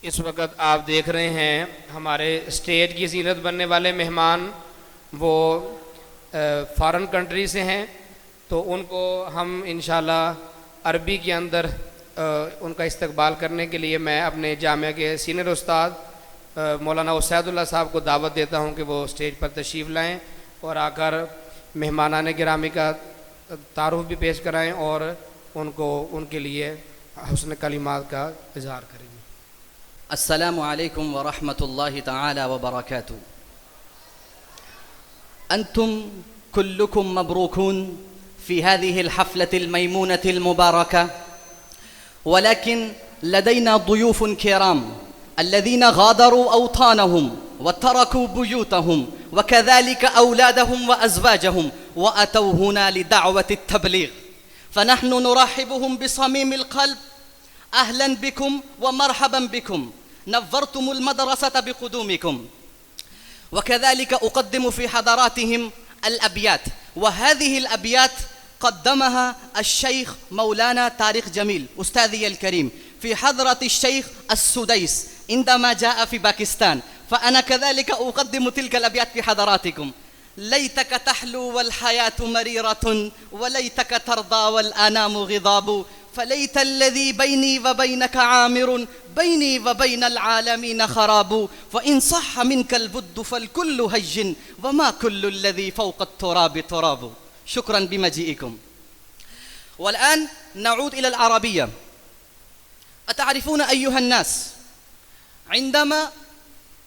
इस वक्त आप देख रहे हैं हमारे स्टेज की ज़ीनत बनने वाले मेहमान वो फ़ॉरेन कंट्री से हैं, तो उनको हम इंशाल्लाह अरबी के अंदर उनका इस्तकबाल करने के लिए मैं अपने जामिया के सीनियर उस्ताद मौलाना उसैदुल्लाह साहब को दावत देता हूं कि वो स्टेज पर तशरीफ़ लाएं और आकर मेहमानाने गिरामी का तारुफ भी पेश कराएं और उनको उनके लिए हुस्न कलिमात का इज़हार करें। अस्सलामु अलैकुम व रहमतुल्लाहि तआला व बरकातुहू। अंतुम कुल्लुकुम मबरूकून फ़ी हाज़िहिल हफ़्लतिल मयमूनतिल मुबारका, वलकिन लदैना ज़ुयूफ़ुन किराम अल्लज़ीना गादरू अवतानहुम व तरकू बुयूतहुम व कज़ालिक औलादहुम व अज़वाजहुम व अतौ हुना लिदअवतित तबलीग, फ़नहनु नुरहिबुहुम बिसमीमिल क़ल्ब। अहलन बिकुम व मरहबन बिकुम, नव्वरतुमुल मदरसत बिक़ुदूमिकुम। वकज़ालिक उक़द्दिमु फ़ी हदरातिहिम الأبيات، وهذه الأبيات قدمها الشيخ مولانا طارق جميل أستاذي الكريم في حضرة الشيخ السديس عندما جاء في باكستان، فأنا كذلك أقدم تلك الأبيات في حضراتكم. ليتك تحلو والحياة مريرة، وليتك ترضى والآنام غضاب، فليت الذي بيني وبينك عامر، بيني وبين العالمين خراب، فإن صح منك البد فالكل هج، وما كل الذي فوق التراب تراب. شكرا بمجيئكم. والآن نعود إلى العربية. أتعرفون أيها الناس، عندما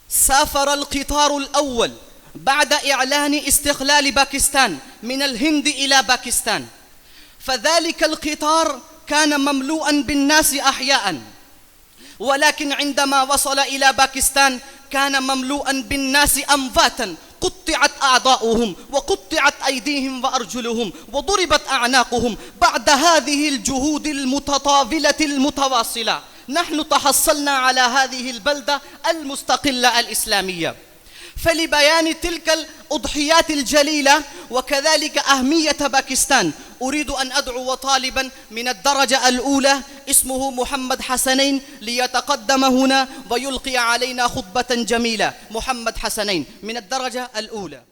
سافر القطار الأول بعد إعلان استقلال باكستان من الهند إلى باكستان، فذلك القطار كان مملوءا بالناس أحياء، ولكن عندما وصل إلى باكستان كان مملوءا بالناس أمواتا، قطعت أعضاؤهم وقطعت أيديهم وأرجلهم وضربت أعناقهم. بعد هذه الجهود المتطاولة المتواصلة نحن تحصلنا على هذه البلدة المستقلة الإسلامية. فلبيان تلك الأضحيات الجليلة وكذلك أهمية باكستان أريد أن أدعو طالبا من الدرجة الأولى اسمه محمد حسنين ليتقدم هنا ويلقي علينا خطبة جميلة. محمد حسنين من الدرجة الأولى.